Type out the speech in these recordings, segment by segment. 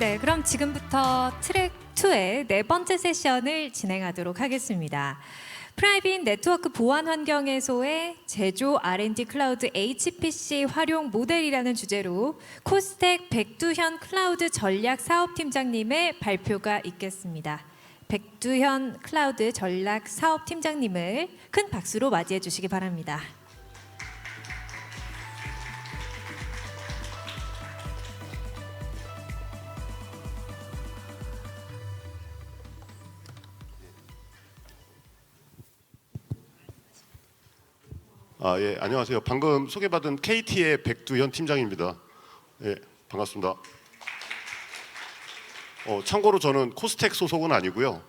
네, 그럼 지금부터 트랙 2의 네 번째 세션을 진행하도록 하겠습니다. 프라이빗 네트워크 보안 환경에서의 제조 R&D 클라우드 HPC 활용 모델이라는 주제로 코스텍 백두현 클라우드 전략 사업팀장님의 발표가 있겠습니다. 백두현 클라우드 전략 사업팀장님을 큰 박수로 맞이해 주시기 바랍니다. 예, 안녕하세요. 방금 소개받은 KT의 백두현 팀장입니다. 예, 반갑습니다. 참고로 저는 코스텍 소속은 아니고요.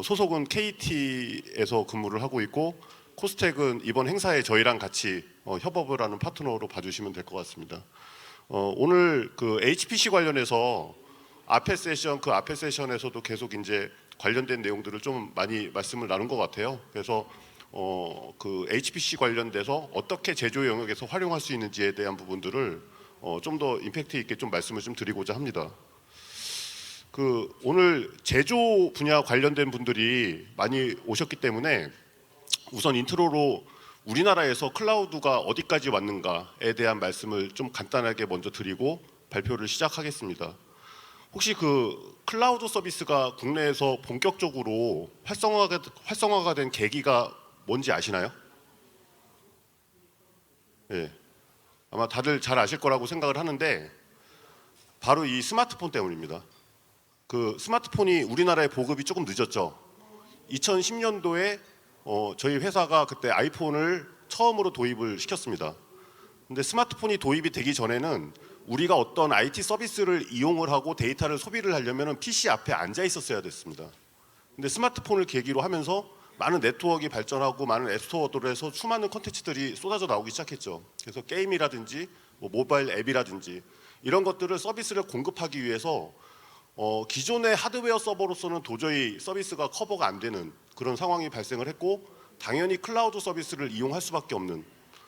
소속은 KT에서 근무를 하고 있고, 코스텍은 이번 행사에 저희랑 같이 협업을 하는 파트너로 봐주시면 될 것 같습니다. 오늘 그 HPC 관련해서 앞에 세션에서도 계속 이제 관련된 내용들을 좀 많이 말씀을 나눈 것 같아요. 그래서 그 HPC 관련돼서 어떻게 제조 영역에서 활용할 수 있는지에 대한 부분들을 좀 더 임팩트 있게 좀 말씀을 좀 드리고자 합니다. 그 오늘 제조 분야 관련된 분들이 많이 오셨기 때문에 우선 인트로로 우리나라에서 클라우드가 어디까지 왔는가에 대한 말씀을 좀 간단하게 먼저 드리고 발표를 시작하겠습니다. 혹시 그 클라우드 서비스가 국내에서 본격적으로 활성화가 된 계기가 뭔지 아시나요? 예, 아마 다들 잘 아실 거라고 생각을 하는데 바로 이 스마트폰 때문입니다. 그 스마트폰이 우리나라의 보급이 조금 늦었죠. 2010년도에 저희 회사가 그때 아이폰을 처음으로 도입을 시켰습니다. 근데 스마트폰이 도입이 되기 전에는 우리가 어떤 IT 서비스를 이용을 하고 데이터를 소비를 하려면 PC 앞에 앉아 있었어야 됐습니다. 근데 스마트폰을 계기로 하면서 많은 네트워크가 발전하고 많은 앱스토어들에서 수많은 콘텐츠들이 쏟아져 나오기 시작했죠. 그래서 게임이라든지 모바일 앱이라든지 이런 것들을 서비스를 공급하기 위해서 기존의 하드웨어 서버로서는 도저히 서비스가 커버가 안 되는 그런 상황이 발생을 했고, 당연히 클라우드 서비스를 이용할 수밖에 없는,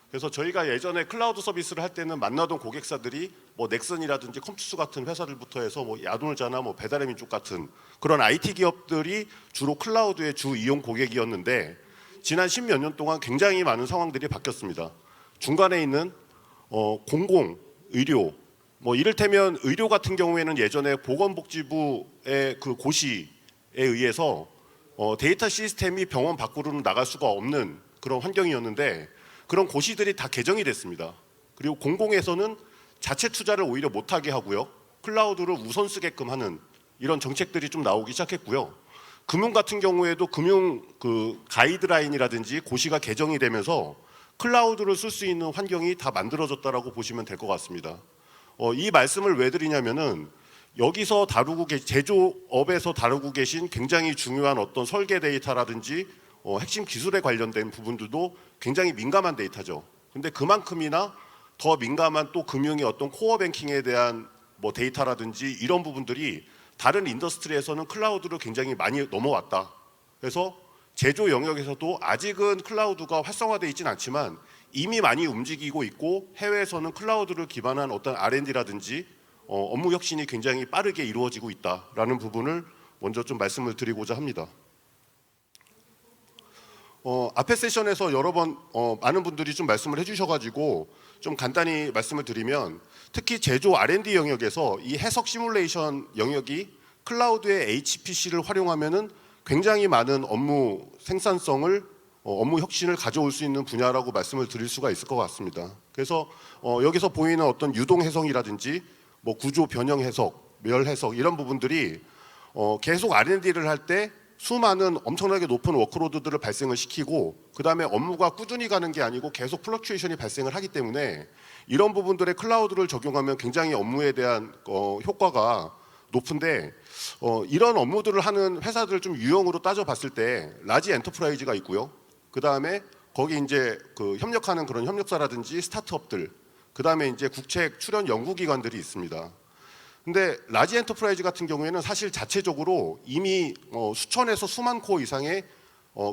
그래서 저희가 예전에 클라우드 서비스를 할 때는 만나던 고객사들이 넥슨이라든지 컴투스 같은 회사들부터 해서 야놀자나 배달의 민족 같은 그런 IT 기업들이 주로 클라우드의 주 이용 고객이었는데, 지난 10몇 년 동안 굉장히 많은 상황들이 바뀌었습니다. 중간에 있는 공공, 의료, 이를테면 의료 같은 경우에는 예전에 보건복지부의 그 고시에 의해서 데이터 시스템이 병원 밖으로는 나갈 수가 없는 그런 환경이었는데, 그런 고시들이 다 개정이 됐습니다. 그리고 공공에서는 자체 투자를 오히려 못하게 하고요, 클라우드를 우선 쓰게끔 하는 이런 정책들이 좀 나오기 시작했고요. 금융 같은 경우에도 금융 그 가이드라인이라든지 고시가 개정이 되면서 클라우드를 쓸 수 있는 환경이 다 만들어졌다라고 보시면 될 것 같습니다. 이 말씀을 왜 드리냐면은 여기서 제조업에서 다루고 계신 굉장히 중요한 어떤 설계 데이터라든지 핵심 기술에 관련된 부분들도 굉장히 민감한 데이터죠. 근데 그만큼이나 더 민감한 또 금융의 어떤 코어 뱅킹에 대한 데이터라든지 이런 부분들이 다른 인더스트리에서는 클라우드로 굉장히 많이 넘어왔다. 그래서 제조 영역에서도 아직은 클라우드가 활성화되어 있지는 않지만 이미 많이 움직이고 있고, 해외에서는 클라우드를 기반한 어떤 R&D라든지 업무 혁신이 굉장히 빠르게 이루어지고 있다라는 부분을 먼저 좀 말씀을 드리고자 합니다. 앞에 세션에서 여러 번 많은 분들이 좀 말씀을 해주셔가지고 좀 간단히 말씀을 드리면, 특히 제조 R&D 영역에서 이 해석 시뮬레이션 영역이 클라우드의 HPC를 활용하면은 굉장히 많은 업무 생산성을 업무 혁신을 가져올 수 있는 분야라고 말씀을 드릴 수가 있을 것 같습니다. 그래서 여기서 보이는 어떤 유동 해석이라든지 구조 변형 해석, 멸 해석 이런 부분들이 계속 R&D를 할 때 수많은 엄청나게 높은 워크로드들을 발생을 시키고, 그 다음에 업무가 꾸준히 가는 게 아니고 계속 플럭추에이션이 발생을 하기 때문에 이런 부분들의 클라우드를 적용하면 굉장히 업무에 대한 효과가 높은데, 이런 업무들을 하는 회사들을 좀 유형으로 따져봤을 때 라지 엔터프라이즈가 있고요. 그 다음에 거기 이제 그 협력하는 그런 협력사라든지 스타트업들, 그 다음에 이제 국책 출연 연구기관들이 있습니다. 근데 라지 엔터프라이즈 같은 경우에는 사실 자체적으로 이미 수천에서 수만 코어 이상의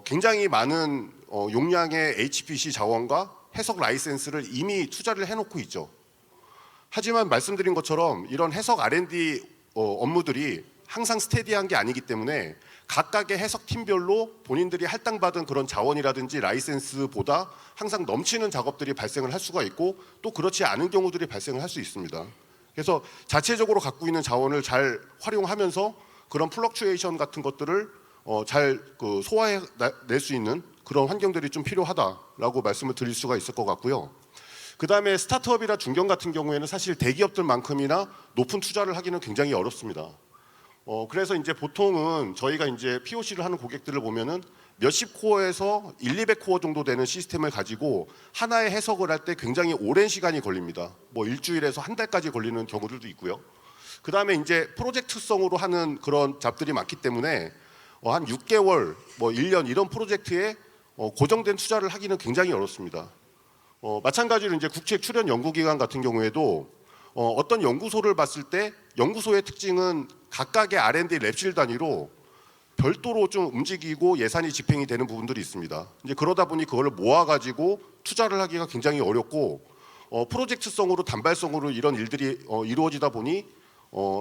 굉장히 많은 용량의 HPC 자원과 해석 라이센스를 이미 투자를 해놓고 있죠. 하지만 말씀드린 것처럼 이런 해석 R&D 업무들이 항상 스테디한 게 아니기 때문에 각각의 해석 팀별로 본인들이 할당받은 그런 자원이라든지 라이센스보다 항상 넘치는 작업들이 발생을 할 수가 있고 또 그렇지 않은 경우들이 발생을 할 수 있습니다. 그래서 자체적으로 갖고 있는 자원을 잘 활용하면서 그런 플럭추에이션 같은 것들을 잘 소화해낼 수 있는 그런 환경들이 좀 필요하다라고 말씀을 드릴 수가 있을 것 같고요. 그 다음에 스타트업이나 중견 같은 경우에는 사실 대기업들만큼이나 높은 투자를 하기는 굉장히 어렵습니다. 그래서 이제 보통은 저희가 이제 POC를 하는 고객들을 보면은 몇십 코어에서 200코어 정도 되는 시스템을 가지고 하나의 해석을 할 때 굉장히 오랜 시간이 걸립니다. 뭐 일주일에서 한 달까지 걸리는 경우들도 있고요. 그 다음에 이제 프로젝트성으로 하는 그런 잡들이 많기 때문에 한 6개월, 뭐 1년 이런 프로젝트에 고정된 투자를 하기는 굉장히 어렵습니다. 마찬가지로 이제 국책 출연 연구기관 같은 경우에도 어떤 연구소를 봤을 때 연구소의 특징은 각각의 R&D 랩실 단위로 별도로 좀 움직이고 예산이 집행이 되는 부분들이 있습니다. 이제 그러다 보니 그걸 모아가지고 투자를 하기가 굉장히 어렵고 프로젝트성으로 단발성으로 이런 일들이 이루어지다 보니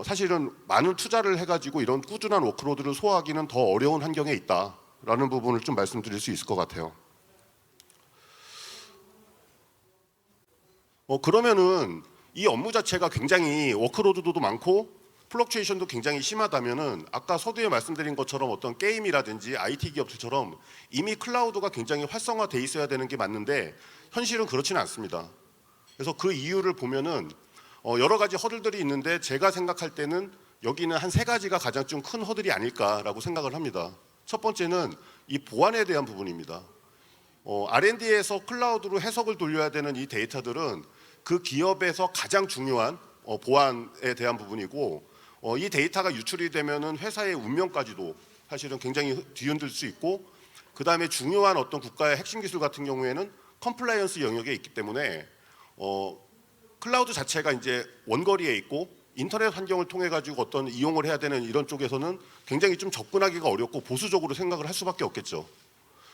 사실은 많은 투자를 해가지고 이런 꾸준한 워크로드를 소화하기는 더 어려운 환경에 있다라는 부분을 좀 말씀드릴 수 있을 것 같아요. 그러면은 이 업무 자체가 굉장히 워크로드도 많고 플럭추에이션도 굉장히 심하다면은 아까 서두에 말씀드린 것처럼 어떤 게임이라든지 IT 기업들처럼 이미 클라우드가 굉장히 활성화돼 있어야 되는 게 맞는데 현실은 그렇지는 않습니다. 그래서 그 이유를 보면은 여러 가지 허들들이 있는데 제가 생각할 때는 여기는 한 3가지가 가장 좀 큰 허들이 아닐까라고 생각을 합니다. 첫 번째는 이 보안에 대한 부분입니다. R&D에서 클라우드로 해석을 돌려야 되는 이 데이터들은 그 기업에서 가장 중요한 보안에 대한 부분이고 이 데이터가 유출이 되면은 회사의 운명까지도 사실은 굉장히 뒤흔들 수 있고 그 다음에 중요한 어떤 국가의 핵심 기술 같은 경우에는 컴플라이언스 영역에 있기 때문에 클라우드 자체가 이제 원거리에 있고 인터넷 환경을 통해 가지고 어떤 이용을 해야 되는 이런 쪽에서는 굉장히 좀 접근하기가 어렵고 보수적으로 생각을 할 수밖에 없겠죠.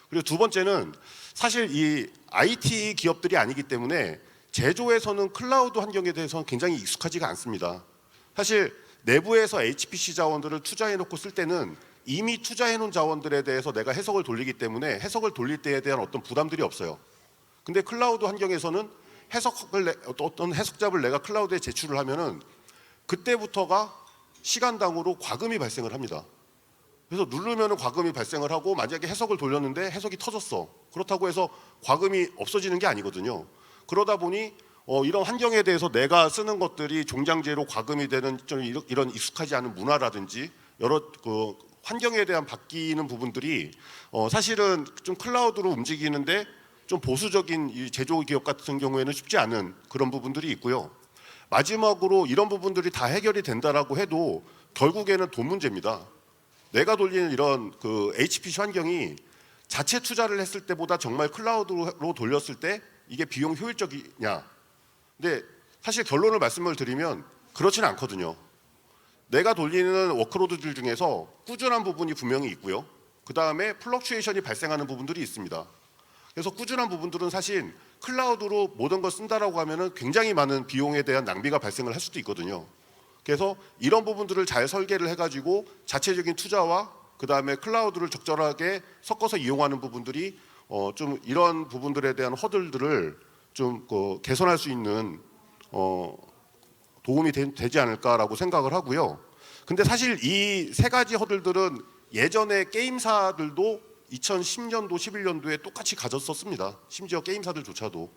그리고 두 번째는 사실 이 IT 기업들이 아니기 때문에 제조에서는 클라우드 환경에 대해서는 굉장히 익숙하지가 않습니다. 사실 내부에서 HPC 자원들을 투자해 놓고 쓸 때는 이미 투자해 놓은 자원들에 대해서 내가 해석을 돌리기 때문에 해석을 돌릴 때에 대한 어떤 부담들이 없어요. 근데 클라우드 환경에서는 어떤 해석잡을 내가 클라우드에 제출을 하면은 그때부터가 시간당으로 과금이 발생을 합니다. 그래서 누르면은 과금이 발생을 하고 만약에 해석을 돌렸는데 해석이 터졌어. 그렇다고 해서 과금이 없어지는 게 아니거든요. 그러다 보니 이런 환경에 대해서 내가 쓰는 것들이 종량제로 과금이 되는 좀 이런 익숙하지 않은 문화라든지 여러 그 환경에 대한 바뀌는 부분들이 사실은 좀 클라우드로 움직이는데 좀 보수적인 이 제조 기업 같은 경우에는 쉽지 않은 그런 부분들이 있고요. 마지막으로 이런 부분들이 다 해결이 된다라고 해도 결국에는 돈 문제입니다. 내가 돌리는 이런 그 HPC 환경이 자체 투자를 했을 때보다 정말 클라우드로 돌렸을 때 이게 비용 효율적이냐? 근데 사실 결론을 말씀을 드리면 그렇지는 않거든요. 내가 돌리는 워크로드들 중에서 꾸준한 부분이 분명히 있고요. 그 다음에 플럭추에이션이 발생하는 부분들이 있습니다. 그래서 꾸준한 부분들은 사실 클라우드로 모든 걸 쓴다라고 하면은 굉장히 많은 비용에 대한 낭비가 발생을 할 수도 있거든요. 그래서 이런 부분들을 잘 설계를 해가지고 자체적인 투자와 그 다음에 클라우드를 적절하게 섞어서 이용하는 부분들이 좀 이런 부분들에 대한 허들들을 좀 개선할 수 있는 도움이 되지 않을까라고 생각을 하고요. 근데 사실 이 3가지 허들들은 예전에 게임사들도 2010년도, 11년도에 똑같이 가졌었습니다. 심지어 게임사들조차도.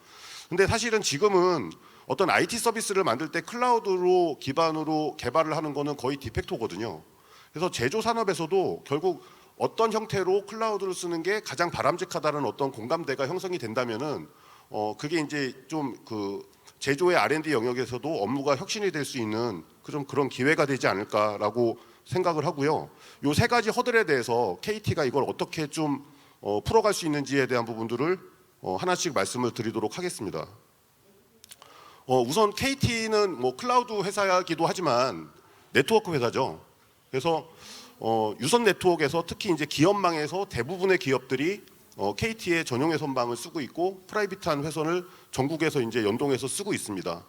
근데 사실은 지금은 어떤 IT 서비스를 만들 때 클라우드로 기반으로 개발을 하는 거는 거의 디팩토거든요. 그래서 제조 산업에서도 결국 어떤 형태로 클라우드를 쓰는 게 가장 바람직하다는 어떤 공감대가 형성이 된다면은 그게 이제 좀 그 제조의 R&D 영역에서도 업무가 혁신이 될 수 있는 그런 기회가 되지 않을까라고 생각을 하고요. 요 3가지 허들에 대해서 KT가 이걸 어떻게 좀 풀어갈 수 있는지에 대한 부분들을 하나씩 말씀을 드리도록 하겠습니다. 우선 KT는 뭐 클라우드 회사이기도 하지만 네트워크 회사죠. 그래서 유선 네트워크에서 특히 이제 기업망에서 대부분의 기업들이 KT의 전용 회선망을 쓰고 있고 프라이빗한 회선을 전국에서 이제 연동해서 쓰고 있습니다.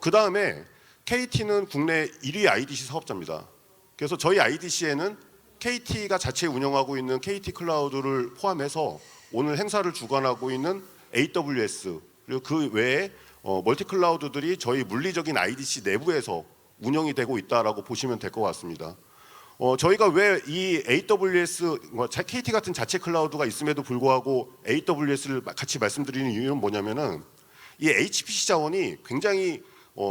그 다음에 KT는 국내 1위 IDC 사업자입니다. 그래서 저희 IDC에는 KT가 자체 운영하고 있는 KT 클라우드를 포함해서 오늘 행사를 주관하고 있는 AWS 그리고 그 외에 멀티 클라우드들이 저희 물리적인 IDC 내부에서 운영이 되고 있다라고 보시면 될 것 같습니다. 저희가 왜 이 AWS, KT 같은 자체 클라우드가 있음에도 불구하고 AWS를 같이 말씀드리는 이유는 뭐냐면은 이 HPC 자원이 굉장히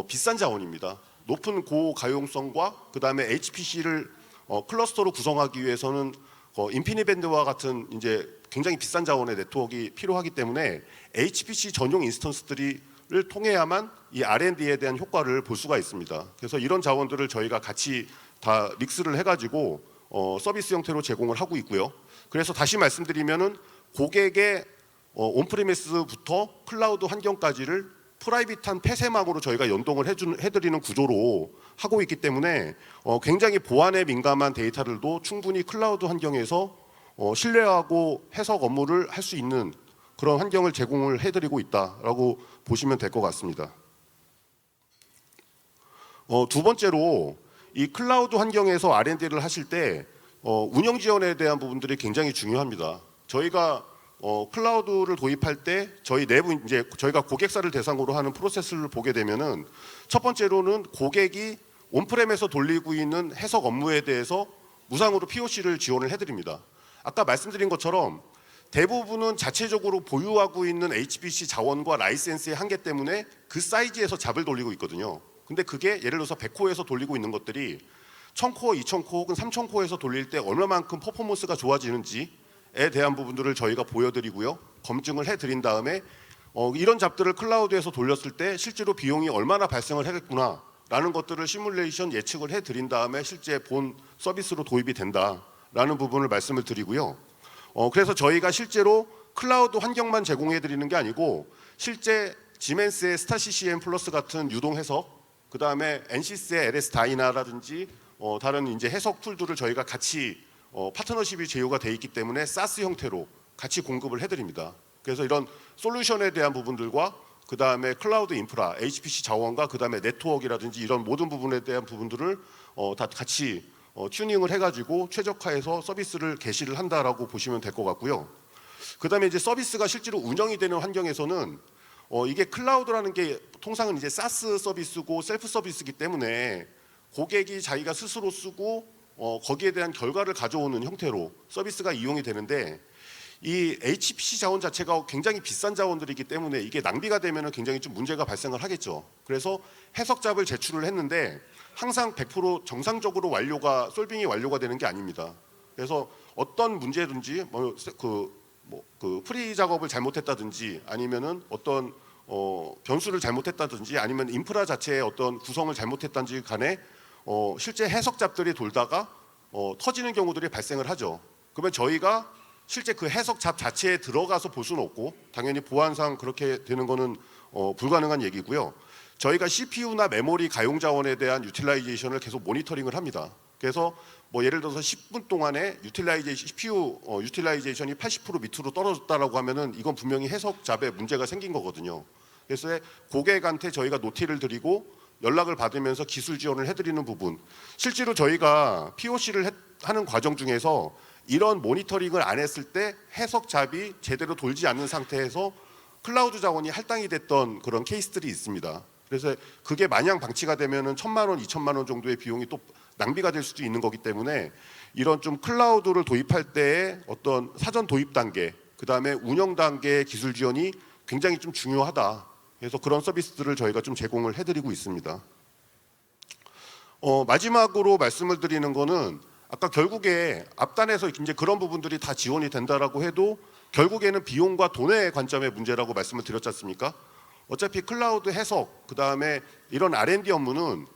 비싼 자원입니다. 높은 고가용성과 그 다음에 HPC를 클러스터로 구성하기 위해서는 인피니밴드와 같은 이제 굉장히 비싼 자원의 네트워크가 필요하기 때문에 HPC 전용 인스턴스들을 통해야만 이 R&D에 대한 효과를 볼 수가 있습니다. 그래서 이런 자원들을 저희가 같이 다 믹스를 해가지고 서비스 형태로 제공을 하고 있고요. 그래서 다시 말씀드리면은 고객의 온프리미스부터 클라우드 환경까지를 프라이빗한 폐쇄망으로 저희가 연동을 해드리는 구조로 하고 있기 때문에 굉장히 보안에 민감한 데이터들도 충분히 클라우드 환경에서 신뢰하고 해석 업무를 할 수 있는 그런 환경을 제공을 해드리고 있다라고 보시면 될 것 같습니다. 두 번째로 이 클라우드 환경에서 R&D를 하실 때 운영 지원에 대한 부분들이 굉장히 중요합니다. 저희가 클라우드를 도입할 때 저희 내부 이제 저희가 고객사를 대상으로 하는 프로세스를 보게 되면은 첫 번째로는 고객이 온프렘에서 돌리고 있는 해석 업무에 대해서 무상으로 POC를 지원을 해드립니다. 아까 말씀드린 것처럼 대부분은 자체적으로 보유하고 있는 HPC 자원과 라이센스의 한계 때문에 그 사이즈에서 잡을 돌리고 있거든요. 근데 그게 예를 들어서 100코어에서 돌리고 있는 것들이 1000코어, 2000코어 혹은 3000코어에서 돌릴 때 얼마만큼 퍼포먼스가 좋아지는지에 대한 부분들을 저희가 보여드리고요. 검증을 해드린 다음에 이런 잡들을 클라우드에서 돌렸을 때 실제로 비용이 얼마나 발생을 하겠구나 라는 것들을 시뮬레이션 예측을 해드린 다음에 실제 본 서비스로 도입이 된다라는 부분을 말씀을 드리고요. 그래서 저희가 실제로 클라우드 환경만 제공해 드리는 게 아니고 실제 지멘스의 스타 CCM 플러스 같은 유동 해석, 그 다음에 NCS의 LS 다이나라든지 다른 이제 해석 툴들을 저희가 같이 파트너십이 제휴가 돼 있기 때문에 SaaS 형태로 같이 공급을 해드립니다. 그래서 이런 솔루션에 대한 부분들과 그 다음에 클라우드 인프라, HPC 자원과 그 다음에 네트워크라든지 이런 모든 부분에 대한 부분들을 다 같이 튜닝을 해가지고 최적화해서 서비스를 개시를 한다라고 보시면 될 것 같고요. 그 다음에 이제 서비스가 실제로 운영이 되는 환경에서는 이게 클라우드라는 게 통상은 이제 SaaS 서비스고 셀프 서비스이기 때문에 고객이 자기가 스스로 쓰고 거기에 대한 결과를 가져오는 형태로 서비스가 이용이 되는데 이 HPC 자원 자체가 굉장히 비싼 자원들이기 때문에 이게 낭비가 되면 굉장히 좀 문제가 발생을 하겠죠. 그래서 해석잡을 제출을 했는데 항상 100% 정상적으로 솔빙이 완료가 되는 게 아닙니다. 그래서 어떤 문제든지 그 프리 작업을 잘못했다든지 아니면은 어떤 변수를 잘못했다든지 아니면 인프라 자체의 어떤 구성을 잘못했다든지 간에 실제 해석잡들이 돌다가 터지는 경우들이 발생을 하죠. 그러면 저희가 실제 그 해석잡 자체에 들어가서 볼 수는 없고 당연히 보안상 그렇게 되는 거는 불가능한 얘기고요. 저희가 CPU나 메모리 가용 자원에 대한 유틸라이제이션을 계속 모니터링을 합니다. 그래서 예를 들어서 10분 동안에 CPU 유틸라이제이션이 80% 밑으로 떨어졌다라고 하면은 이건 분명히 해석잡에 문제가 생긴 거거든요. 그래서 고객한테 저희가 노티를 드리고 연락을 받으면서 기술 지원을 해드리는 부분, 실제로 저희가 POC를 하는 과정 중에서 이런 모니터링을 안 했을 때 해석잡이 제대로 돌지 않는 상태에서 클라우드 자원이 할당이 됐던 그런 케이스들이 있습니다. 그래서 그게 마냥 방치가 되면은 1000만 원, 2000만 원 정도의 비용이 또 낭비가 될 수도 있는 거기 때문에 이런 좀 클라우드를 도입할 때의 어떤 사전 도입 단계, 그 다음에 운영 단계의 기술 지원이 굉장히 좀 중요하다. 그래서 그런 서비스들을 저희가 좀 제공을 해드리고 있습니다. 마지막으로 말씀을 드리는 거는 아까 결국에 앞단에서 이제 그런 부분들이 다 지원이 된다라고 해도 결국에는 비용과 돈의 관점의 문제라고 말씀을 드렸지 않습니까? 어차피 클라우드 해석, 그 다음에 이런 R&D 업무는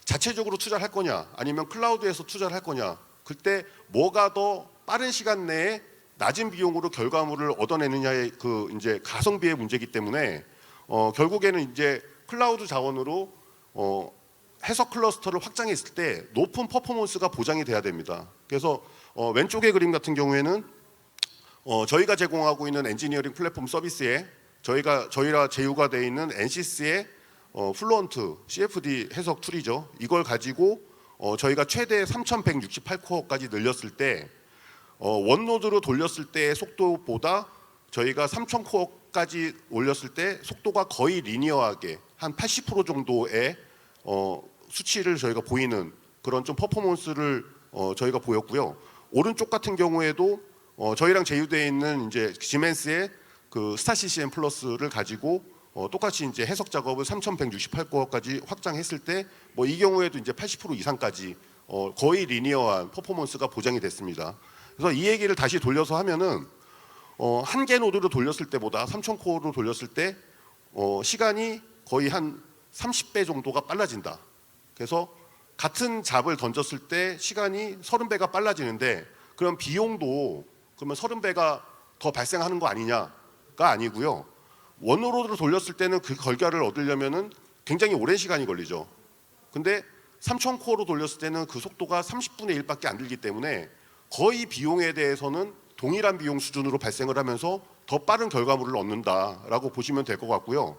자체적으로 투자를 할 거냐, 아니면 클라우드에서 투자를 할 거냐, 그때 뭐가 더 빠른 시간 내에 낮은 비용으로 결과물을 얻어내느냐의 그 이제 가성비의 문제이기 때문에 결국에는 이제 클라우드 자원으로 해석 클러스터를 확장했을 때 높은 퍼포먼스가 보장이 돼야 됩니다. 그래서 왼쪽의 그림 같은 경우에는 저희가 제공하고 있는 엔지니어링 플랫폼 서비스에 저희가 제휴가 되어 있는 NCS의 플루언트 CFD 해석 툴이죠. 이걸 가지고 저희가 최대 3168코어까지 늘렸을 때 원노드로 돌렸을 때의 속도보다 저희가 3000코어까지 올렸을 때 속도가 거의 리니어하게 한 80% 정도의 수치를 저희가 보이는 그런 좀 퍼포먼스를 저희가 보였고요. 오른쪽 같은 경우에도 저희랑 제휴되어 있는 이제 시멘스의 그 스타 CCM 플러스를 가지고 똑같이 이제 해석 작업을 3168코어까지 확장했을 때 뭐 이 경우에도 이제 80% 이상까지 거의 리니어한 퍼포먼스가 보장이 됐습니다. 그래서 이 얘기를 다시 돌려서 하면은 한 개 노드로 돌렸을 때보다 3000코어로 돌렸을 때 시간이 거의 한 30배 정도가 빨라진다. 그래서 같은 잡을 던졌을 때 시간이 30배가 빨라지는데 그럼 비용도 그러면 30배가 더 발생하는 거 아니냐가 아니고요. 원으로도 돌렸을 때는 그 결과를 얻으려면은 굉장히 오랜 시간이 걸리죠. 근데 3000코어로 돌렸을 때는 그 속도가 30분의 1밖에 안 들기 때문에 거의 비용에 대해서는 동일한 비용 수준으로 발생을 하면서 더 빠른 결과물을 얻는다라고 보시면 될 것 같고요.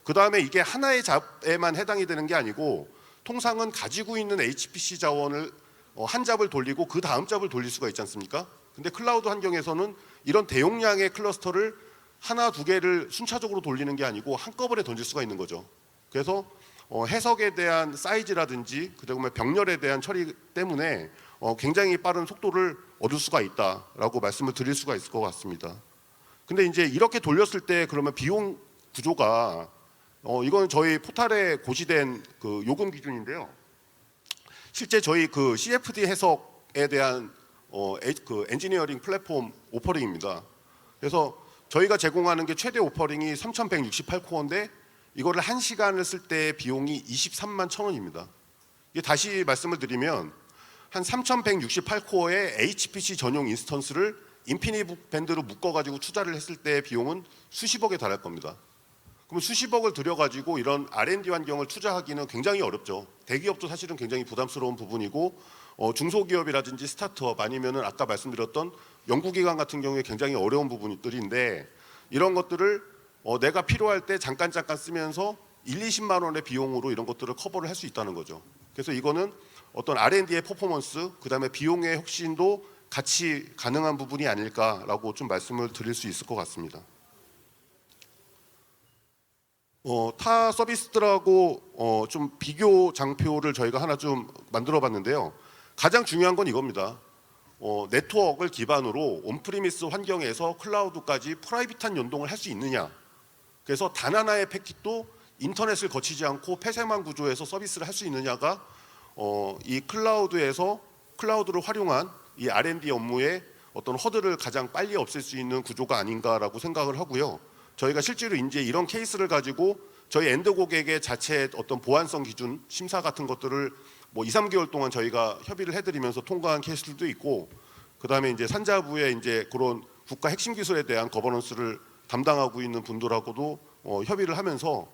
그 다음에 이게 하나의 잡에만 해당이 되는 게 아니고 통상은 가지고 있는 HPC 자원을 한 잡을 돌리고 그 다음 잡을 돌릴 수가 있지 않습니까? 근데 클라우드 환경에서는 이런 대용량의 클러스터를 하나 두 개를 순차적으로 돌리는 게 아니고 한꺼번에 던질 수가 있는 거죠. 그래서 해석에 대한 사이즈라든지 그다음에 병렬에 대한 처리 때문에 굉장히 빠른 속도를 얻을 수가 있다라고 말씀을 드릴 수가 있을 것 같습니다. 근데 이제 이렇게 돌렸을 때 그러면 비용 구조가 이건 저희 포탈에 고시된 그 요금 기준인데요. 실제 저희 그 CFD 해석에 대한 그 엔지니어링 플랫폼 오퍼링입니다. 그래서 저희가 제공하는 게 최대 오퍼링이 3168코어인데 이거를 1시간을 쓸 때 비용이 23만 1,000원입니다. 이게 다시 말씀을 드리면 한 3168코어의 HPC 전용 인스턴스를 인피니트 밴드로 묶어가지고 투자를 했을 때 비용은 수십억에 달할 겁니다. 그럼 수십억을 들여가지고 이런 R&D 환경을 투자하기는 굉장히 어렵죠. 대기업도 사실은 굉장히 부담스러운 부분이고 중소기업이라든지 스타트업 아니면은 아까 말씀드렸던 연구기관 같은 경우에 굉장히 어려운 부분들인데 이런 것들을 내가 필요할 때 잠깐 쓰면서 1, 20만 원의 비용으로 이런 것들을 커버를 할 수 있다는 거죠. 그래서 이거는 어떤 R&D의 퍼포먼스, 그 다음에 비용의 혁신도 같이 가능한 부분이 아닐까라고 좀 말씀을 드릴 수 있을 것 같습니다. 타 서비스들하고 좀 비교 장표를 저희가 하나 좀 만들어 봤는데요. 가장 중요한 건 이겁니다. 네트워크를 기반으로 온프리미스 환경에서 클라우드까지 프라이빗한 연동을 할 수 있느냐. 그래서 단 하나의 패킷도 인터넷을 거치지 않고 폐쇄망 구조에서 서비스를 할 수 있느냐가 이 클라우드에서 클라우드를 활용한 이 R&D 업무의 어떤 허들을 가장 빨리 없앨 수 있는 구조가 아닌가라고 생각을 하고요. 저희가 실제로 이제 이런 케이스를 가지고 저희 엔드 고객의 자체 어떤 보안성 기준 심사 같은 것들을 뭐 2, 3개월 동안 저희가 협의를 해드리면서 통과한 케이스들도 있고, 그 다음에 이제 산자부의 이제 그런 국가 핵심 기술에 대한 거버넌스를 담당하고 있는 분들하고도 협의를 하면서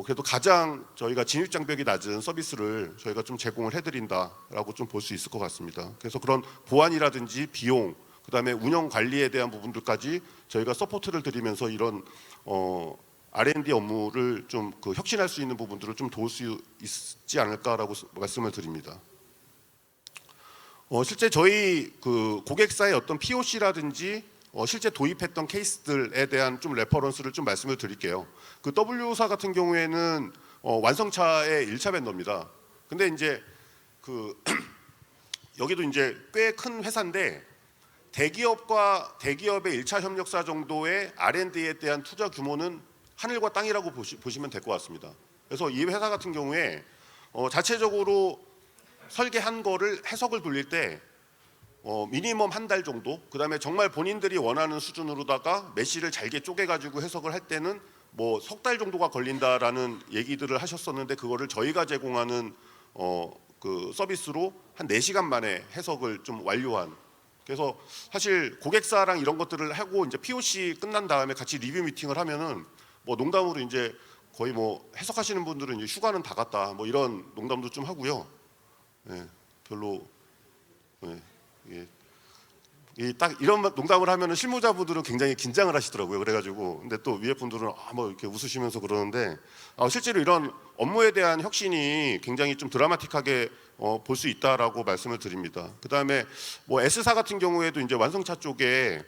그래도 가장 저희가 진입 장벽이 낮은 서비스를 저희가 좀 제공을 해드린다라고 좀 볼 수 있을 것 같습니다. 그래서 그런 보안이라든지 비용, 그 다음에 운영 관리에 대한 부분들까지 저희가 서포트를 드리면서 이런 R&D 업무를 좀 그 혁신할 수 있는 부분들을 좀 도울 수 있지 않을까라고 말씀을 드립니다. 실제 저희 그 고객사의 어떤 POC라든지 실제 도입했던 케이스들에 대한 좀 레퍼런스를 좀 말씀을 드릴게요. 그 W사 같은 경우에는 완성차의 1차 벤더입니다. 근데 이제 그 여기도 이제 꽤 큰 회사인데 대기업과 대기업의 1차 협력사 정도의 R&D에 대한 투자 규모는 하늘과 땅이라고 보시면 될 것 같습니다. 그래서 이 회사 같은 경우에 자체적으로 설계한 거를 해석을 돌릴 때 미니멈 한 달 정도, 그 다음에 정말 본인들이 원하는 수준으로다가 메시를 잘게 쪼개가지고 해석을 할 때는 뭐 석 달 정도가 걸린다라는 얘기들을 하셨었는데 그거를 저희가 제공하는 그 서비스로 한 4시간 만에 해석을 좀 완료한. 그래서 사실 고객사랑 이런 것들을 하고 이제 POC 끝난 다음에 같이 리뷰 미팅을 하면은 뭐 농담으로 이제 거의 뭐 해석하시는 분들은 이제 휴가는 다 갔다 뭐 이런 농담도 좀 하고요. 예, 별로 예, 이 딱 이런 농담을 하면은 실무자분들은 굉장히 긴장을 하시더라고요. 그래가지고 근데 또 위에 분들은 뭐 이렇게 웃으시면서 그러는데 실제로 이런 업무에 대한 혁신이 굉장히 좀 드라마틱하게 볼 수 있다라고 말씀을 드립니다. 그 다음에 뭐 S사 같은 경우에도 이제 완성차 쪽에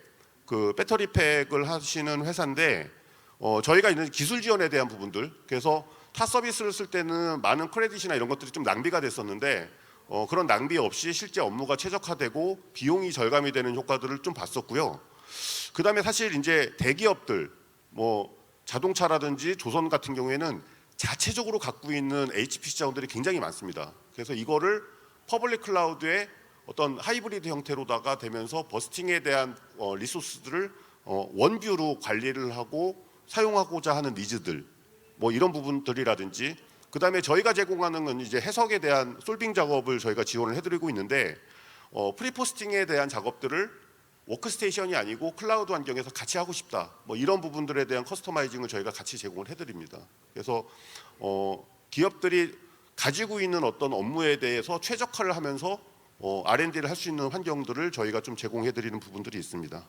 그 배터리 팩을 하시는 회사인데 저희가 있는 기술 지원에 대한 부분들, 그래서 타 서비스를 쓸 때는 많은 크레딧이나 이런 것들이 좀 낭비가 됐었는데 그런 낭비 없이 실제 업무가 최적화되고 비용이 절감이 되는 효과들을 좀 봤었고요. 그 다음에 사실 이제 대기업들, 뭐 자동차라든지 조선 같은 경우에는 자체적으로 갖고 있는 HPC 자원들이 굉장히 많습니다. 그래서 이거를 퍼블릭 클라우드의 어떤 하이브리드 형태로다가 되면서 버스팅에 대한 리소스들을 원뷰로 관리를 하고 사용하고자 하는 니즈들, 뭐 이런 부분들이라든지, 그 다음에 저희가 제공하는 건 이제 해석에 대한 솔빙 작업을 저희가 지원을 해드리고 있는데 프리포스팅에 대한 작업들을 워크스테이션이 아니고 클라우드 환경에서 같이 하고 싶다, 뭐 이런 부분들에 대한 커스터마이징을 저희가 같이 제공을 해드립니다. 그래서 기업들이 가지고 있는 어떤 업무에 대해서 최적화를 하면서 R&D를 할 수 있는 환경들을 저희가 좀 제공해드리는 부분들이 있습니다.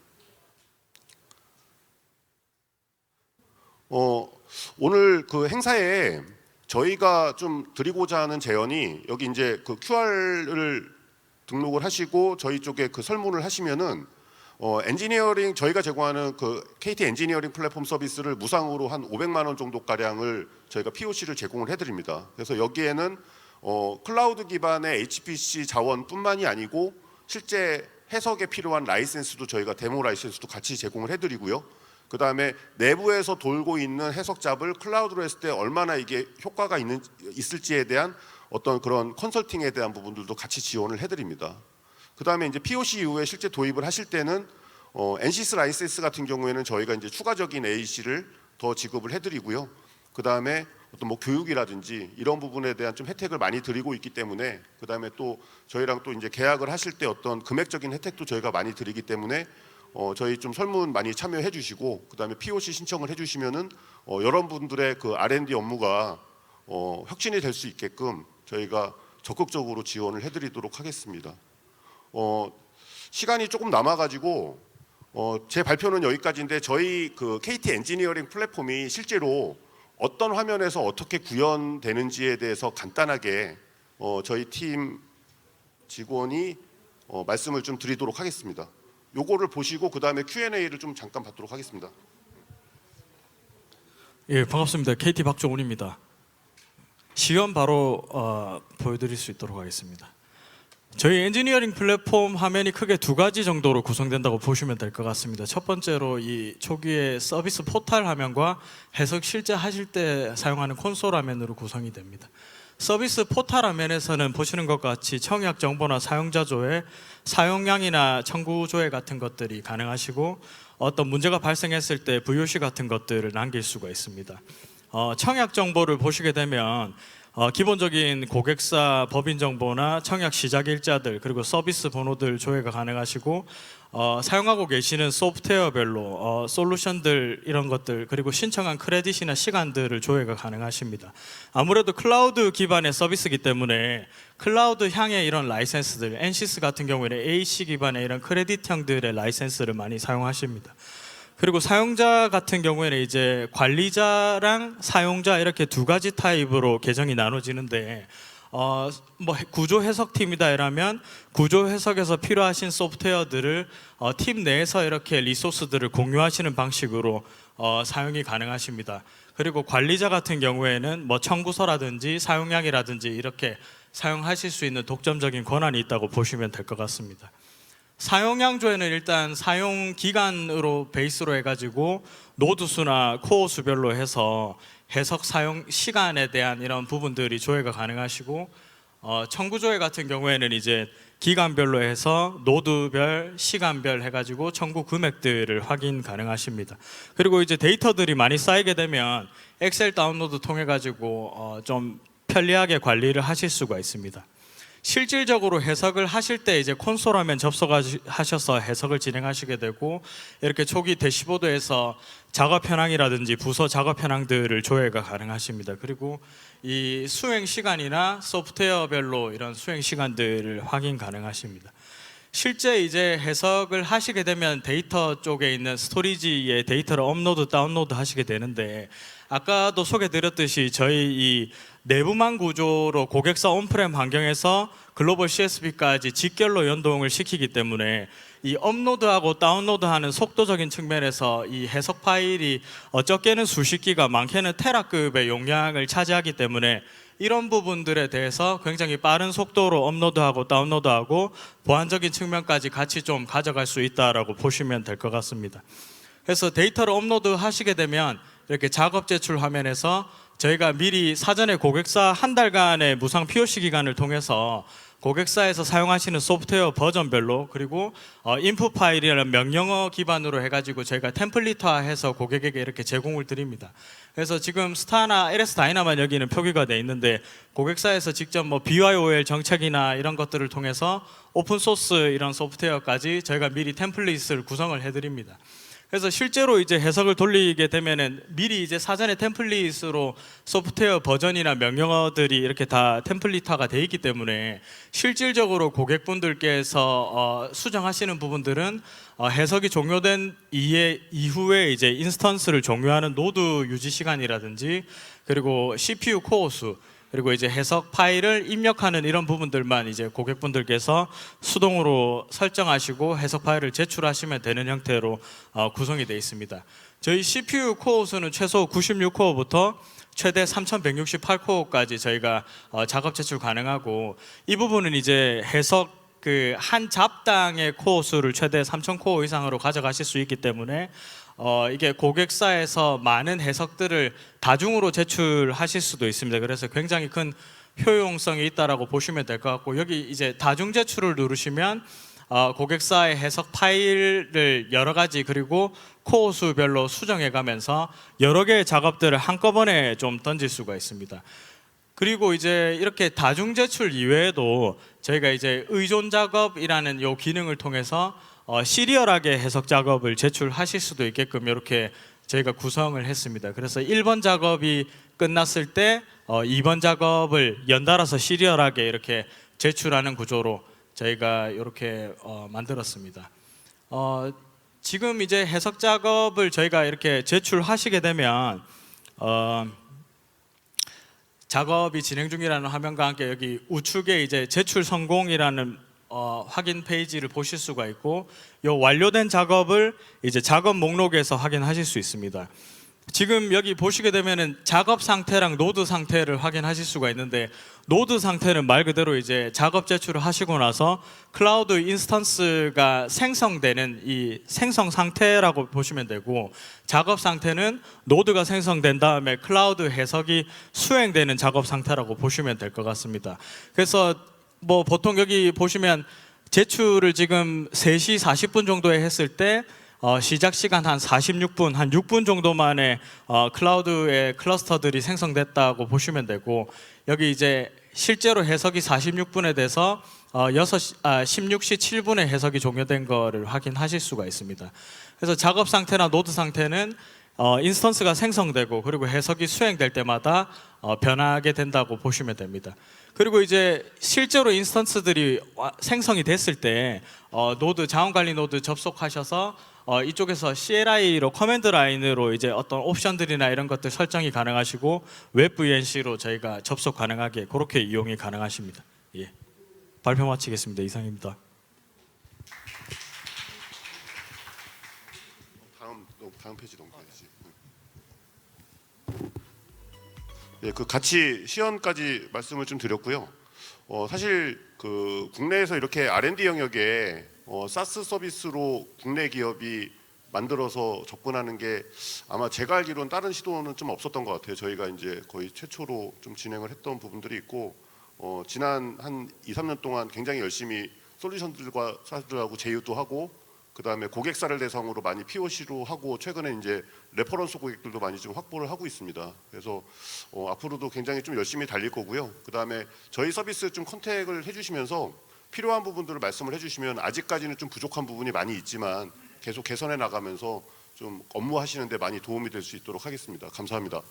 오늘 그 행사에 저희가 좀 드리고자 하는 제언이, 여기 이제 그 QR을 등록을 하시고 저희 쪽에 그 설문을 하시면은 엔지니어링, 저희가 제공하는 그 KT 엔지니어링 플랫폼 서비스를 무상으로 한 500만 원 정도 가량을 저희가 POC를 제공을 해드립니다. 그래서 여기에는 클라우드 기반의 HPC 자원뿐만이 아니고 실제 해석에 필요한 라이센스도 저희가 데모 라이센스도 같이 제공을 해드리고요. 그 다음에 내부에서 돌고 있는 해석잡을 클라우드로 했을 때 얼마나 이게 효과가 있을지에 대한 어떤 그런 컨설팅에 대한 부분들도 같이 지원을 해드립니다. 그 다음에 이제 POC 이후에 실제 도입을 하실 때는 NCS 라이센스 같은 경우에는 저희가 이제 추가적인 AC를 더 지급을 해드리고요. 그 다음에 어떤 뭐 교육이라든지 이런 부분에 대한 좀 혜택을 많이 드리고 있기 때문에, 그 다음에 또 저희랑 또 이제 계약을 하실 때 어떤 금액적인 혜택도 저희가 많이 드리기 때문에 저희 좀 설문 많이 참여해 주시고, 그 다음에 POC 신청을 해 주시면은 여러분들의 그 R&D 업무가 혁신이 될 수 있게끔 저희가 적극적으로 지원을 해드리도록 하겠습니다. 시간이 조금 남아가지고 제 발표는 여기까지인데, 저희 그 KT 엔지니어링 플랫폼이 실제로 어떤 화면에서 어떻게 구현되는지에 대해서 간단하게 저희 팀 직원이 말씀을 좀 드리도록 하겠습니다. 요거를 보시고 그 다음에 Q&A를 좀 잠깐 받도록 하겠습니다. 예, 반갑습니다. KT 박종훈입니다. 시연 바로 보여드릴 수 있도록 하겠습니다. 저희 엔지니어링 플랫폼 화면이 크게 두 가지 정도로 구성된다고 보시면 될 것 같습니다. 첫 번째로 이 초기의 서비스 포탈 화면과 해석 실제 하실 때 사용하는 콘솔 화면으로 구성이 됩니다. 서비스 포탈 화면에서는 보시는 것 같이 청약 정보나 사용자 조회, 사용량이나 청구 조회 같은 것들이 가능하시고, 어떤 문제가 발생했을 때 VOC 같은 것들을 남길 수가 있습니다. 청약 정보를 보시게 되면 기본적인 고객사 법인 정보나 청약 시작 일자들, 그리고 서비스 번호들 조회가 가능하시고, 사용하고 계시는 소프트웨어별로 솔루션들 이런 것들, 그리고 신청한 크레딧이나 시간들을 조회가 가능하십니다. 아무래도 클라우드 기반의 서비스이기 때문에 클라우드 향의 이런 라이센스들, NCS 같은 경우에는 AC 기반의 이런 크레딧형들의 라이센스를 많이 사용하십니다. 그리고 사용자 같은 경우에는 이제 관리자랑 사용자 이렇게 두 가지 타입으로 계정이 나눠지는데, 뭐 구조 해석팀이다 이라면 구조 해석에서 필요하신 소프트웨어들을 팀 내에서 이렇게 리소스들을 공유하시는 방식으로 사용이 가능하십니다. 그리고 관리자 같은 경우에는 뭐 청구서라든지 사용량이라든지 이렇게 사용하실 수 있는 독점적인 권한이 있다고 보시면 될 것 같습니다. 사용량 조회는 일단 사용 기간으로 베이스로 해가지고 노드 수나 코어 수별로 해서 해석 사용 시간에 대한 이런 부분들이 조회가 가능하시고, 청구 조회 같은 경우에는 이제 기간별로 해서 노드별, 시간별 해가지고 청구 금액들을 확인 가능하십니다. 그리고 이제 데이터들이 많이 쌓이게 되면 엑셀 다운로드 통해 가지고 좀 편리하게 관리를 하실 수가 있습니다. 실질적으로 해석을 하실 때 이제 콘솔 화면 접속하셔서 해석을 진행하시게 되고, 이렇게 초기 대시보드에서 작업 현황이라든지 부서 작업 현황들을 조회가 가능하십니다. 그리고 이 수행 시간이나 소프트웨어별로 이런 수행 시간들을 확인 가능하십니다. 실제 이제 해석을 하시게 되면 데이터 쪽에 있는 스토리지에 데이터를 업로드, 다운로드 하시게 되는데, 아까도 소개드렸듯이 저희 이 내부망 구조로 고객사 온프렘 환경에서 글로벌 CSV까지 직결로 연동을 시키기 때문에 이 업로드하고 다운로드하는 속도적인 측면에서 이 해석 파일이 적게는 수십 기가, 많게는 테라급의 용량을 차지하기 때문에 이런 부분들에 대해서 굉장히 빠른 속도로 업로드하고 다운로드하고 보안적인 측면까지 같이 좀 가져갈 수 있다라고 보시면 될 것 같습니다. 그래서 데이터를 업로드 하시게 되면 이렇게 작업 제출 화면에서 저희가 미리 사전에 고객사 한 달간의 무상 POC 기간을 통해서 고객사에서 사용하시는 소프트웨어 버전별로, 그리고 인풋 파일이라는 명령어 기반으로 해가지고 저희가 템플릿화해서 고객에게 이렇게 제공을 드립니다. 그래서 지금 스타나 LS 다이나만 여기는 표기가 돼 있는데, 고객사에서 직접 뭐 BYOL 정책이나 이런 것들을 통해서 오픈 소스 이런 소프트웨어까지 저희가 미리 템플릿을 구성을 해드립니다. 그래서 실제로 이제 해석을 돌리게 되면은 미리 이제 사전에 템플릿으로 소프트웨어 버전이나 명령어들이 이렇게 다 템플릿화가 돼 있기 때문에 실질적으로 고객분들께서 수정하시는 부분들은 해석이 종료된 이후에 이제 인스턴스를 종료하는 노드 유지 시간이라든지, 그리고 CPU 코어 수, 그리고 이제 해석 파일을 입력하는 이런 부분들만 이제 고객분들께서 수동으로 설정하시고 해석 파일을 제출하시면 되는 형태로 구성이 되어 있습니다. 저희 CPU 코어 수는 최소 96코어부터 최대 3168코어까지 저희가 작업 제출 가능하고, 이 부분은 이제 해석 그 한 잡당의 코어 수를 최대 3000코어 이상으로 가져가실 수 있기 때문에 이게 고객사에서 많은 해석들을 다중으로 제출하실 수도 있습니다. 그래서 굉장히 큰 효용성이 있다라고 보시면 될 것 같고, 여기 이제 다중 제출을 누르시면 고객사의 해석 파일을 여러 가지, 그리고 코어 수별로 수정해 가면서 여러 개의 작업들을 한꺼번에 좀 던질 수가 있습니다. 그리고 이제 이렇게 다중 제출 이외에도 저희가 이제 의존 작업이라는 요 기능을 통해서 시리얼하게 해석 작업을 제출하실 수도 있게끔 이렇게 저희가 구성을 했습니다. 그래서 1번 작업이 끝났을 때 2번 작업을 연달아서 시리얼하게 이렇게 제출하는 구조로 저희가 이렇게 만들었습니다. 지금 이제 해석 작업을 저희가 이렇게 제출하시게 되면 작업이 진행 중이라는 화면과 함께 여기 우측에 이제 제출 성공이라는 확인 페이지를 보실 수가 있고, 이 완료된 작업을 이제 작업 목록에서 확인하실 수 있습니다. 지금 여기 보시게 되면은 작업 상태랑 노드 상태를 확인하실 수가 있는데, 노드 상태는 말 그대로 이제 작업 제출을 하시고 나서 클라우드 인스턴스가 생성되는 이 생성 상태라고 보시면 되고, 작업 상태는 노드가 생성된 다음에 클라우드 해석이 수행되는 작업 상태라고 보시면 될 것 같습니다. 그래서 뭐 보통 여기 보시면 제출을 지금 3시 40분 정도에 했을 때 시작 시간 한 46분, 한 6분 정도 만에 클라우드의 클러스터들이 생성됐다고 보시면 되고, 여기 이제 실제로 해석이 46분에 돼서 16시 7분에 해석이 종료된 거를 확인하실 수가 있습니다. 그래서 작업 상태나 노드 상태는 인스턴스가 생성되고, 그리고 해석이 수행될 때마다 변하게 된다고 보시면 됩니다. 그리고 이제 실제로 인스턴스들이 생성이 됐을 때 노드 자원관리 노드 접속하셔서 이쪽에서 CLI로 커맨드 라인으로 이제 어떤 옵션들이나 이런 것들 설정이 가능하시고, 웹 VNC로 저희가 접속 가능하게 그렇게 이용이 가능하십니다. 예. 발표 마치겠습니다. 이상입니다. 다음 페이지 넘겨야지. 네, 그 같이 시연까지 말씀을 좀 드렸고요. 사실 그 국내에서 이렇게 R&D 영역에 사스 서비스로 국내 기업이 만들어서 접근하는 게 아마 제가 알기로는 다른 시도는 좀 없었던 것 같아요. 저희가 이제 거의 최초로 좀 진행을 했던 부분들이 있고, 지난 한 2, 3년 동안 굉장히 열심히 솔루션들과 사들하고 제휴도 하고, 그 다음에 고객사를 대상으로 많이 POC로 하고, 최근에 이제 레퍼런스 고객들도 많이 좀 확보를 하고 있습니다. 그래서 앞으로도 굉장히 좀 열심히 달릴 거고요. 그 다음에 저희 서비스 좀 컨택을 해주시면서 필요한 부분들을 말씀을 해주시면, 아직까지는 좀 부족한 부분이 많이 있지만 계속 개선해 나가면서 좀 업무하시는데 많이 도움이 될 수 있도록 하겠습니다. 감사합니다.